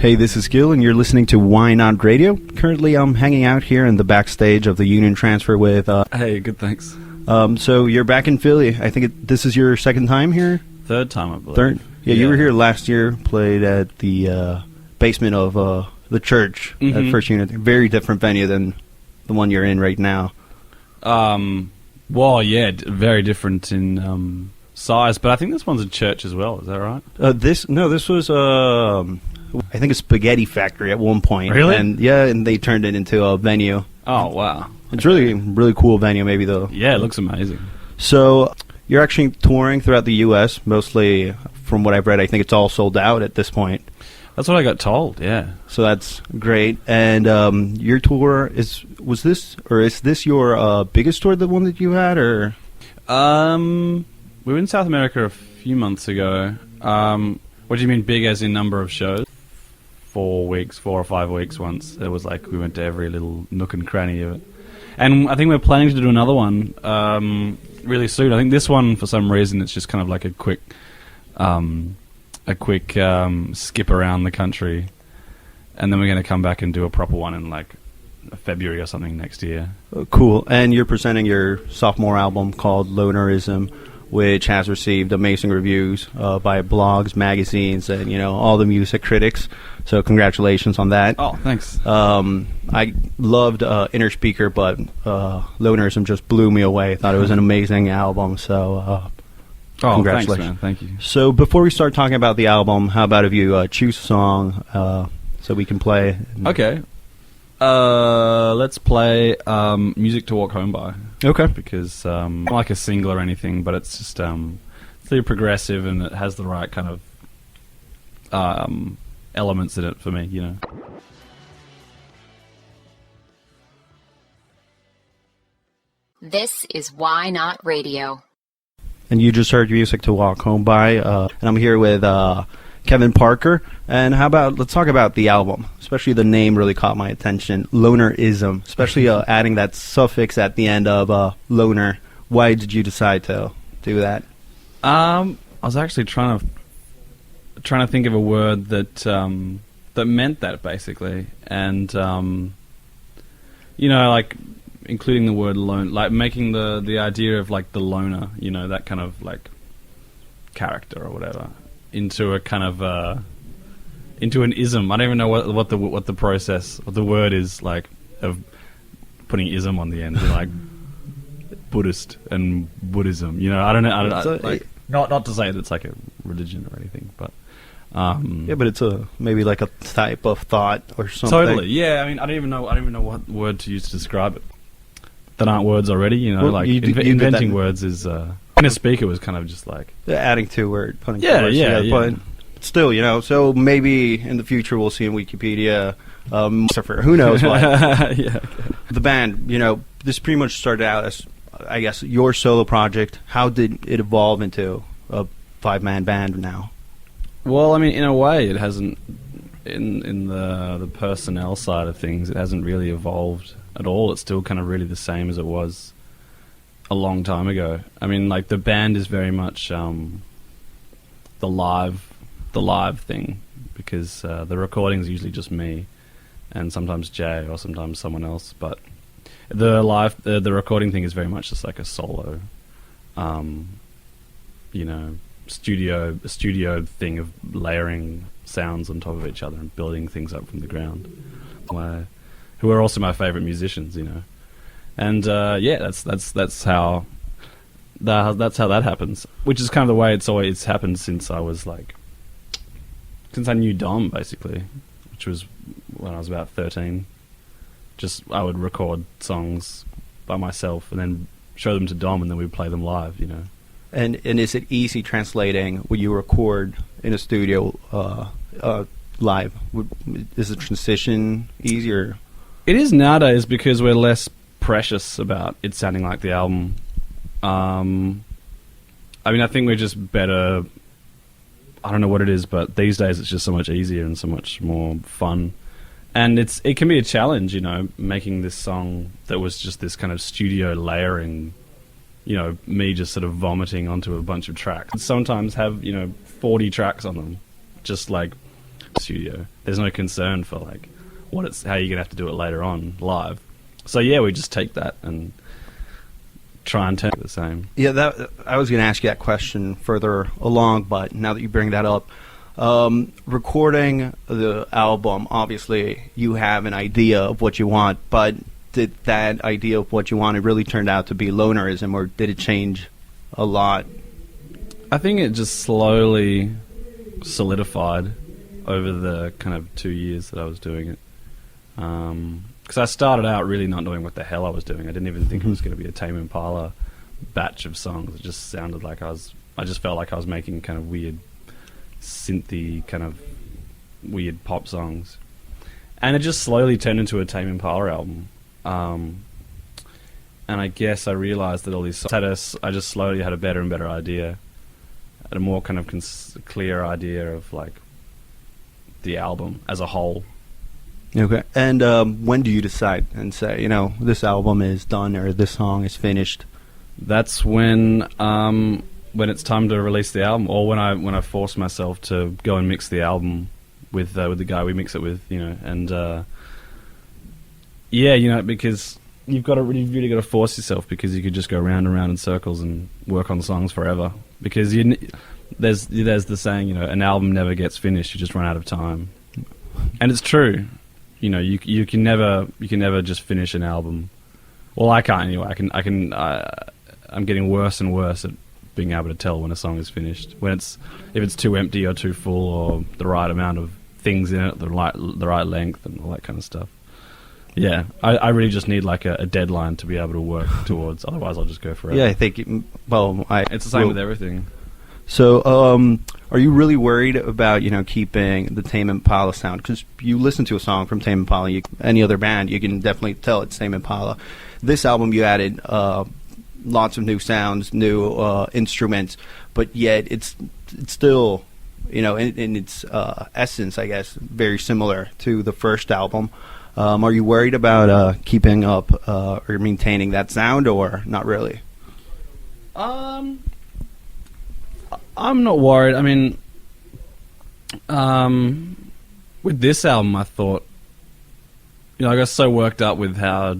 Hey, this is Gil, and you're listening to Why Not Radio. Currently, I'm hanging out here in the backstage of the Union Transfer with... Hey, good, thanks. So you're back in Philly. I think this is your second time here? Third time, I believe. Third? Yeah, you were here last year, played at the basement of the church at First Unit. Very different venue than the one you're in right now. Well, yeah, very different in size, but I think this one's a church as well. Is that right? This was I think a spaghetti factory at one point. Really? And and they turned it into a venue. Oh, wow. It's really cool venue, maybe though. Yeah, it looks amazing. So you're actually touring throughout the U.S. Mostly, from what I've read, I think it's all sold out at this point. That's what I got told. Yeah. So that's great. And your tour is this your biggest tour, the one that you had, or? We were in South America a few months ago. What do you mean big as in number of shows? 4 or 5 weeks once. It was like we went to every little nook and cranny of it. And I think we're planning to do another one really soon. I think this one, for some reason, it's just kind of like a quick skip around the country. And then we're going to come back and do a proper one in like February or something next year. Cool. And you're presenting your sophomore album called Lonerism, which has received amazing reviews by blogs, magazines, and all the music critics. So congratulations on that. Oh, thanks. I loved Inner Speaker, but Lonerism just blew me away. I thought it was an amazing album. So congratulations. Thanks, man. Thank you. So before we start talking about the album, how about if you choose a song so we can play? Okay. Let's play Music to Walk Home By. Okay. Because not like a single or anything, but it's just it's really progressive and it has the right kind of elements in it for me, This is Why Not Radio. And you just heard Music to Walk Home By, and I'm here with Kevin Parker. And let's talk about the album. Especially the name really caught my attention, Lonerism. Especially adding that suffix at the end of loner. Why did you decide to do that? I was actually trying to think of a word that meant that, basically, and like including the word lone, like making the idea of like the loner, that kind of like character or whatever, into a kind of into an ism. I don't even know what the process, what the word is like of putting ism on the end, like Buddhist and Buddhism. I don't know. Like, not to say that it's like a religion or anything, but yeah, but it's maybe like a type of thought or something. Totally. Yeah. I mean, I don't even know what word to use to describe it that aren't words already. Well, like inventing words is. In a speaker was kind of just like adding two words, putting two words together. But still, so maybe in the future we'll see in Wikipedia. Who knows what? Yeah. The band, this pretty much started out as, I guess, your solo project. How did it evolve into a 5-man band now? Well, I mean, in a way, it hasn't. In the personnel side of things, it hasn't really evolved at all. It's still kind of really the same as it was a long time ago. I mean, like the band is very much the live thing, because the recording's usually just me and sometimes Jay or sometimes someone else. But the recording thing is very much just like a solo, studio thing of layering sounds on top of each other and building things up from the ground. Who are also my favorite musicians, and that's how that happens. Which is kind of the way it's always happened since I knew Dom, basically, which was when I was about 13. Just I would record songs by myself and then show them to Dom, and then we'd play them live, And is it easy translating what you record in a studio live? Is the transition easier? It is nowadays, because we're less precious about it sounding like the album. I mean, I think we're just better. I don't know what it is, but these days it's just so much easier and so much more fun. And it can be a challenge, making this song that was just this kind of studio layering, me just sort of vomiting onto a bunch of tracks. Sometimes have, 40 tracks on them, just like studio. There's no concern for like how you're gonna have to do it later on live. So yeah, we just take that and try and turn it the same. Yeah, that I was going to ask you that question further along, but now that you bring that up, recording the album, obviously you have an idea of what you want, but did that idea of what you wanted really turned out to be Lonerism, or did it change a lot? I think it just slowly solidified over the kind of 2 years that I was doing it. Because I started out really not knowing what the hell I was doing. I didn't even think it was going to be a Tame Impala batch of songs. It just sounded like I just felt like I was making kind of weird synthy, kind of weird pop songs. And it just slowly turned into a Tame Impala album. And I guess I realized that all these songs I just slowly had a better and better idea, a more kind of clear idea of like the album as a whole. Okay. And when do you decide and say, this album is done or this song is finished? That's when it's time to release the album, or when I force myself to go and mix the album with the guy we mix it with, and because you've really got to force yourself, because you could just go round and round in circles and work on songs forever, because there's the saying, an album never gets finished, you just run out of time. And it's true. You can never just finish an album. Well, I can't anyway. I'm getting worse and worse at being able to tell when a song is finished. If it's too empty or too full, or the right amount of things in it, the right length, and all that kind of stuff. Yeah, I really just need like a deadline to be able to work towards. Otherwise, I'll just go forever. Yeah, I think. It's the same with everything. So, are you really worried about keeping the Tame Impala sound? Because you listen to a song from Tame Impala, any other band, you can definitely tell it's Tame Impala. This album, you added lots of new sounds, new instruments, but yet it's still, in its essence, I guess, very similar to the first album. Are you worried about keeping up or maintaining that sound, or not really? I'm not worried. I mean, with this album, I thought, I got so worked up with how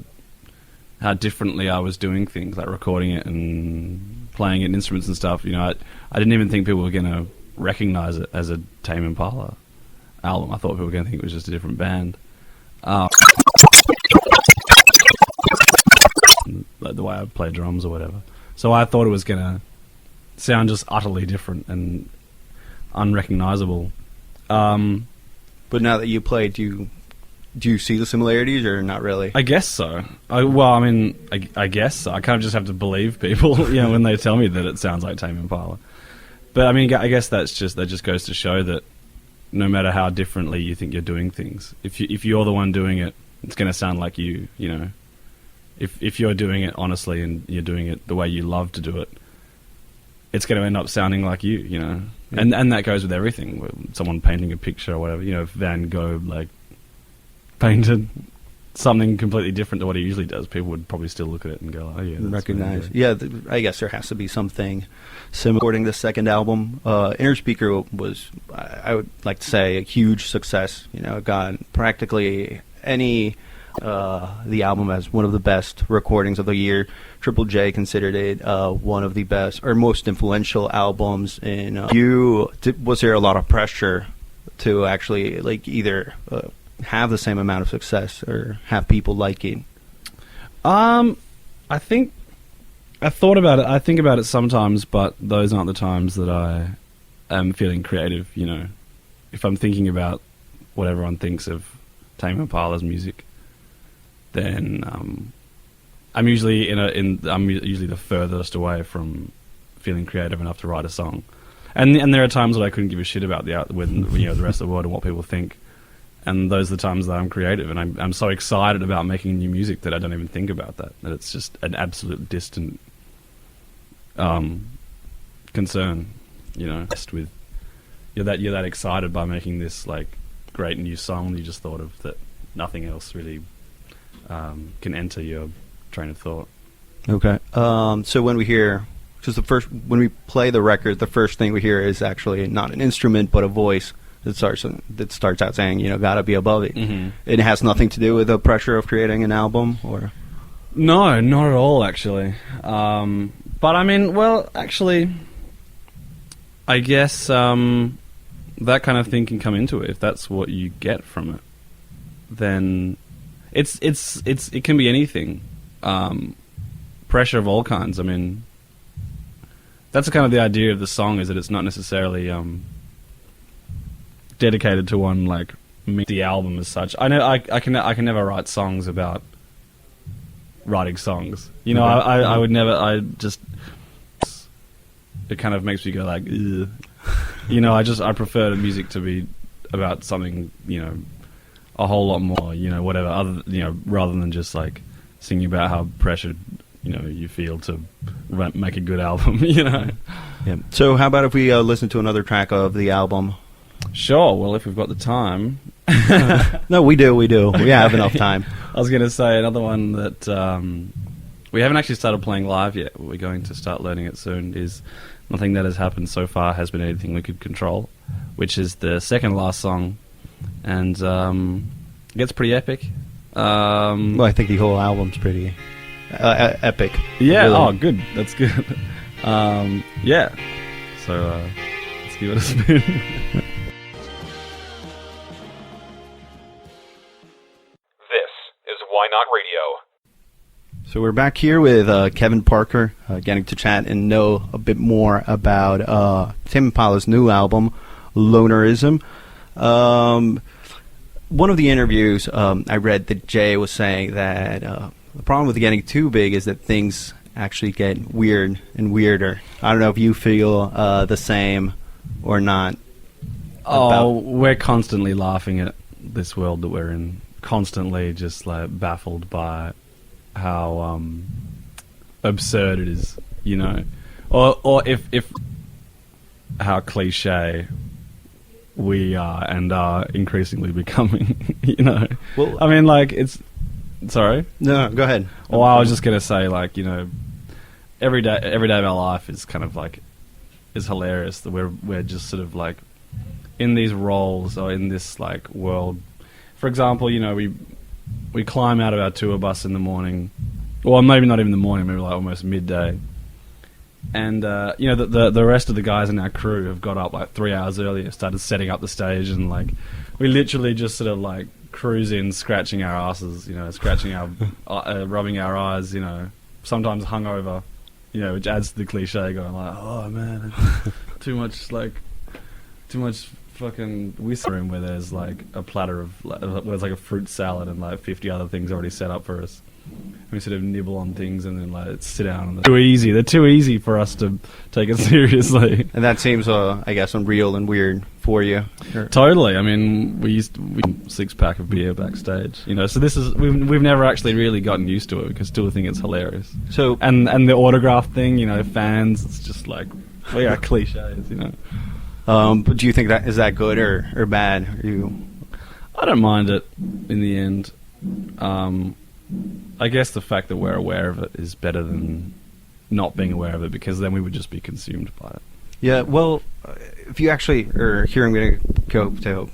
differently I was doing things, like recording it and playing it in instruments and stuff. I didn't even think people were going to recognize it as a Tame Impala album. I thought people were going to think it was just a different band. Like the way I play drums or whatever. So I thought it was going to sound just utterly different and unrecognizable. But now that you play, do you see the similarities, or not really? I guess so. I guess so. I kind of just have to believe people, when they tell me that it sounds like Tame Impala. But I mean, I guess that just goes to show that no matter how differently you think you're doing things, if you're the one doing it, it's going to sound like you. If you're doing it honestly and you're doing it the way you love to do it, it's going to end up sounding like you. Yeah. And that goes with everything. Someone painting a picture or whatever. If Van Gogh painted something completely different to what he usually does, people would probably still look at it and go, "Oh yeah, that's recognize." Yeah, I guess there has to be something similar. Recording the second album, Inner Speaker was, I would like to say, a huge success. It got practically the album as one of the best recordings of the year. Triple J considered it one of the best or most influential albums. Was there a lot of pressure to actually either have the same amount of success or have people like it? I think I thought about it. I think about it sometimes, but those aren't the times that I am feeling creative. If I'm thinking about what everyone thinks of Tame Impala's music, then I'm usually I'm usually the furthest away from feeling creative enough to write a song, and there are times when I couldn't give a shit about the rest of the world and what people think, and those are the times that I'm creative, and I'm so excited about making new music that I don't even think about that it's just an absolute distant concern, just with you're that excited by making this great new song that you just thought of, that nothing else really can enter your train of thought. Okay. So when we hear, when we play the record, the first thing we hear is actually not an instrument but a voice It starts out saying, gotta be above it. Mm-hmm. It has nothing to do with the pressure of creating an album, or No, not at all, actually. But I mean, well, actually, I guess that kind of thing can come into it. If that's what you get from it, then it can be anything. Pressure of all kinds. I mean, that's kind of the idea of the song, is that it's not necessarily dedicated to one, like, the album as such. I know I can never write songs about writing songs. I would never. It kind of makes me go like, ugh. I prefer the music to be about something, a whole lot more, whatever, rather than just like singing about how pressured, you feel to make a good album, Yeah. So how about if we listen to another track of the album? Sure. Well, if we've got the time. No, we do. We have enough time. I was going to say another one that we haven't actually started playing live yet. We're going to start learning it soon. Is nothing that has happened so far has been anything we could control, which is the second last song, and it gets pretty epic. Well, I think the whole album's pretty epic. Yeah. Really. Oh, good. That's good. Yeah. So let's give it a spin. Why Not Radio. So we're back here with Kevin Parker, getting to chat and know a bit more about Tame Impala's new album, Lonerism. One of the interviews I read that Jay was saying that the problem with getting too big is that things actually get weird and weirder. I don't know if you feel the same or not. We're constantly laughing at this world that we're in. Constantly just like baffled by how absurd it is, or if how cliche we are and are increasingly becoming, Well, I mean, like, it's sorry. No, go ahead. Well, I was just gonna say, like, every day of our life is kind of like is hilarious. That we're just sort of like in these roles or in this like world. For example, we climb out of our tour bus in the morning, well, maybe not even the morning, maybe like almost midday, and the rest of the guys in our crew have got up like 3 hours earlier, started setting up the stage, and like we literally just sort of like cruise in, scratching our asses, scratching our, rubbing our eyes, sometimes hungover, which adds to the cliche, going like, oh man, too much fucking whiskey room where there's like a platter of where there's like a fruit salad and like 50 other things already set up for us. We sort of nibble on things and then like sit down, and they're too easy for us to take it seriously. And that seems, I guess, unreal and weird for you. Totally. I mean, we 6-pack of beer backstage, so this is we've never actually really gotten used to it because still think it's hilarious. So and the autograph thing, fans, it's just like we are cliches, But do you think is that good or bad? I don't mind it in the end. I guess the fact that we're aware of it is better than not being aware of it, because then we would just be consumed by it. Yeah, well, if you actually are here, I'm going to go to.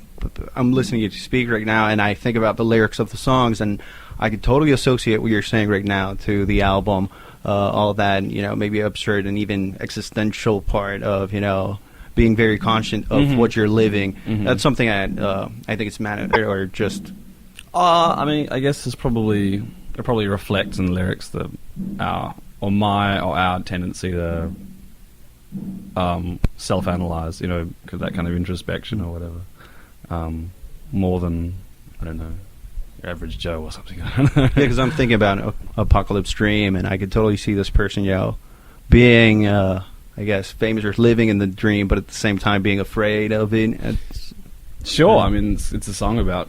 I'm listening to you speak right now, and I think about the lyrics of the songs, and I could totally associate what you're saying right now to the album. All that, maybe absurd and even existential part of, being very conscious of what you're living. Mm-hmm. That's something I think it's matter or just. I mean, I guess it probably reflects in the lyrics that our tendency to self-analyze, because that kind of introspection or whatever, more than, I don't know, your average Joe or something. Yeah, because I'm thinking about Apocalypse Dream, and I could totally see this person, being, I guess, famous or living in the dream, but at the same time being afraid of it. Sure, I mean, it's a song about.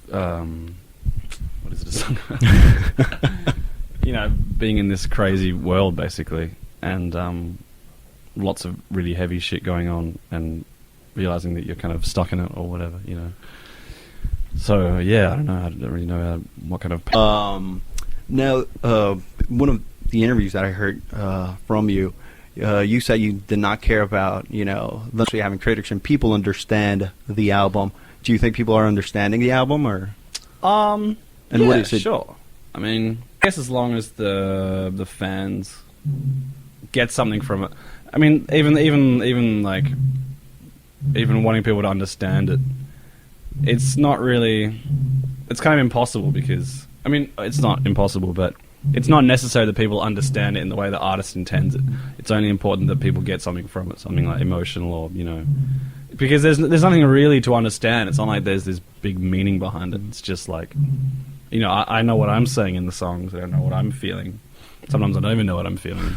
What is it a song about? Being in this crazy world, basically, and lots of really heavy shit going on, and realizing that you're kind of stuck in it or whatever, So yeah, I don't know. I don't really know what kind of. Now, one of the interviews that I heard from you, You said you did not care about, literally having critics and people understand the album. Do you think people are understanding the album, or? And yeah, what is it? sure. I mean, I guess as long as the fans get something from it. I mean, even wanting people to understand it, it's not really. It's kind of impossible because it's not impossible, but it's not necessary that people understand it in the way the artist intends it. It's only important that people get something from it, something like emotional or because there's nothing really to understand. It's not like there's this big meaning behind it. It's just like, I know what I'm saying in the songs. I don't know what I'm feeling. Sometimes I don't even know what I'm feeling.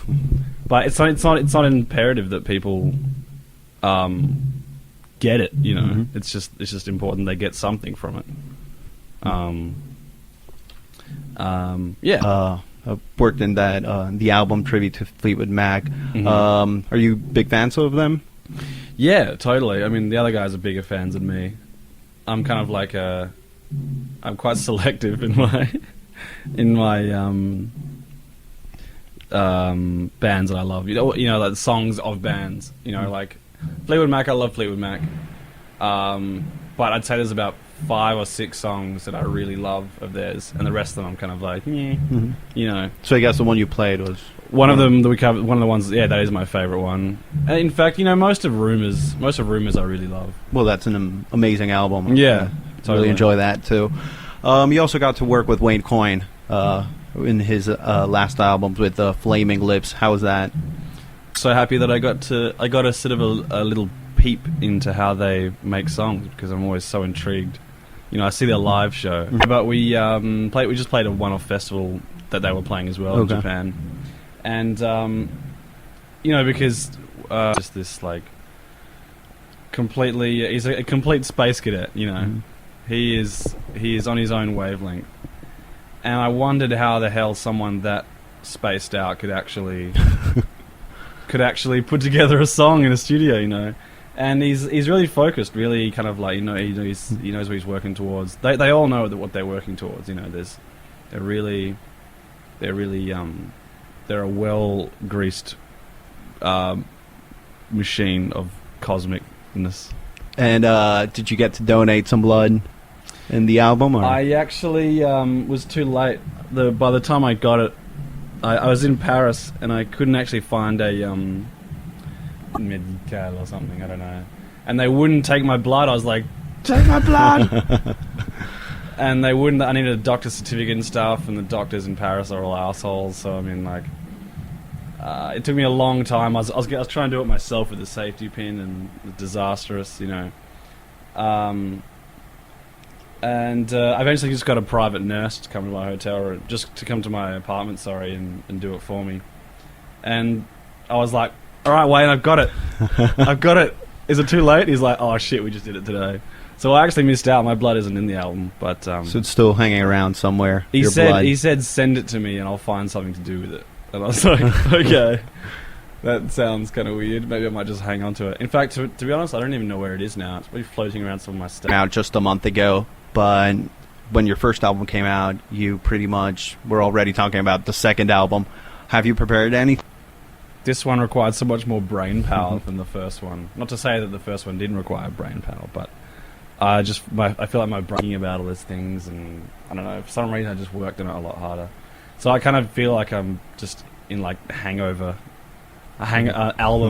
But it's not imperative that people get it. Mm-hmm. It's just important they get something from it. Yeah. I worked in that the album tribute to Fleetwood Mac. Mm-hmm. Are you big fans of them? Yeah, totally. I mean, the other guys are bigger fans than me. I'm kind of like I'm quite selective in my bands that I love. Like the songs of bands. Like Fleetwood Mac. I love Fleetwood Mac. But I'd say there's about 5 or 6 songs that I really love of theirs, and the rest of them I'm kind of like, So I guess the one you played was one of them that we covered. One of the ones, yeah, that is my favorite one. And in fact, most of Rumors I really love. Well, that's an amazing album. Yeah, totally. Really enjoy that too. You also got to work with Wayne Coyne in his last albums with Flaming Lips. How was that? So happy that I got a sort of a little peep into how they make songs, because I'm always so intrigued. I see their live show, but we just played a one-off festival that they were playing as well in Japan, and because just this like completely, he's a complete space cadet. He is on his own wavelength, and I wondered how the hell someone that spaced out could actually put together a song in a studio. And he's really focused, really kind of like, he knows what he's working towards. They all know what they're working towards. They're a well greased machine of cosmicness. And did you get to donate some blood in the album? Or? I actually was too late. By the time I got it, I was in Paris and I couldn't actually find a medical or something, I don't know, and they wouldn't take my blood. I was like, take my blood. And they wouldn't. I needed a doctor's certificate and stuff, and the doctors in Paris are all assholes. So it took me a long time. I was trying to do it myself with the safety pin, and it was disastrous, and I eventually just got a private nurse to come to my hotel, or just to come to my apartment, and do it for me. And I was like, all right, Wayne, I've got it. I've got it. Is it too late? He's like, oh, shit, we just did it today. So I actually missed out. My blood isn't in the album. But so it's still hanging around somewhere, He blood. said, send it to me and I'll find something to do with it. And I was like, okay. That sounds kind of weird. Maybe I might just hang on to it. In fact, to be honest, I don't even know where it is now. It's probably floating around some of my stuff. Out just a month ago, but when your first album came out, you pretty much were already talking about the second album. Have you prepared anything? This one required so much more brain power than the first one. Not to say that the first one didn't require brain power, but I feel like my brain about all these things, and I don't know, for some reason I just worked on it a lot harder. So I kind of feel like I'm just in like album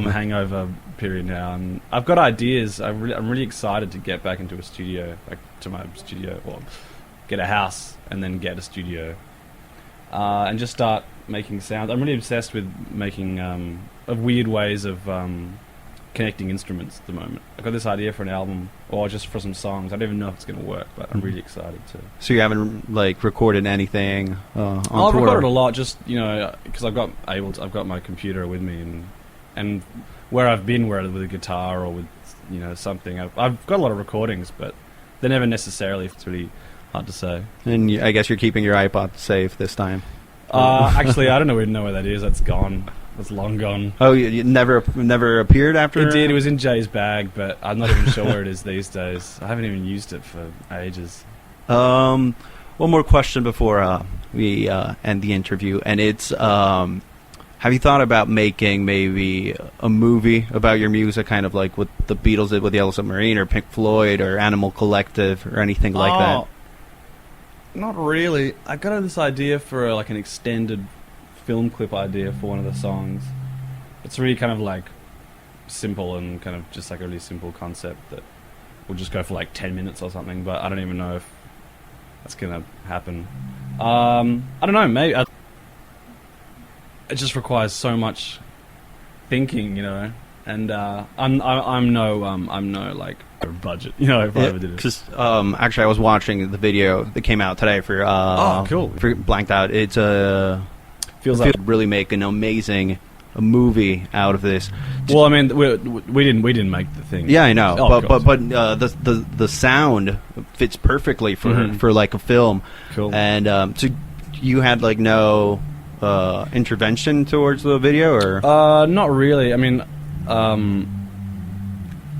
hangover period now, and I've got ideas. I'm really excited to get back into a studio, like to my studio, or get a house and then get a studio, and just start making sounds. I'm really obsessed with making of weird ways of connecting instruments at the moment. I've got this idea for an album, or just for some songs. I don't even know if it's going to work, but I'm really excited to. So you haven't recorded anything on I've tour? recorded a lot, just because I've got my computer with me, and where I've been, with a guitar or with something. I've got a lot of recordings, but they're never necessarily. It's really hard to say. And I guess you're keeping your iPod safe this time. Actually, I don't even know where that is. That's gone. That's long gone. Oh, you never appeared after? It did. It was in Jay's bag, but I'm not even sure where it is these days. I haven't even used it for ages. One more question before we end the interview, and it's how Have you thought about making maybe a movie about your music, kind of like what the Beatles did with Yellow Submarine, or Pink Floyd, or Animal Collective, or anything like that? Not really. I got this idea for like an extended film clip idea for one of the songs. It's really kind of like simple and kind of just like a really simple concept that will just go for like 10 minutes or something, but I don't even know if that's gonna happen. I don't know, maybe it just requires so much thinking, you know, and I'm no like budget, you know, if I ever did it. Because actually, I was watching the video that came out today for cool. for Blanked Out. It's Feels like really make an amazing movie out of this. well, I mean, we didn't make the thing. Yeah, I know, Oh, of but course. the sound fits perfectly for like a film. Cool. And so you had like no intervention towards the video, or Not really. I mean,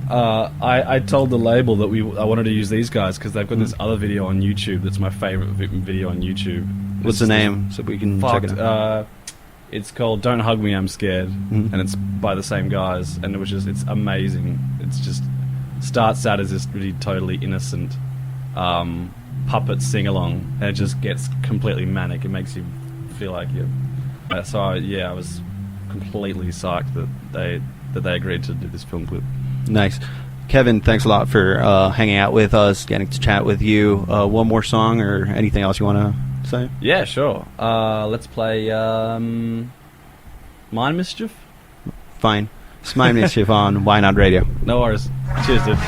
I told the label that I wanted to use these guys because they've got this other video on YouTube that's my favorite video on YouTube. what's the name so we can check it out? It's called "Don't Hug Me, I'm Scared," and it's by the same guys, and it's amazing. It's just starts out as this really totally innocent puppet sing along, and it just gets completely manic. It makes you feel like you're. So I was completely psyched that they agreed to do this film clip. Nice. Kevin, thanks a lot for hanging out with us, getting to chat with you. One more song or anything else you want to say? Yeah, sure. Let's play Mind Mischief. Fine. It's my Mischief on Why Not Radio. No worries. Cheers, dude.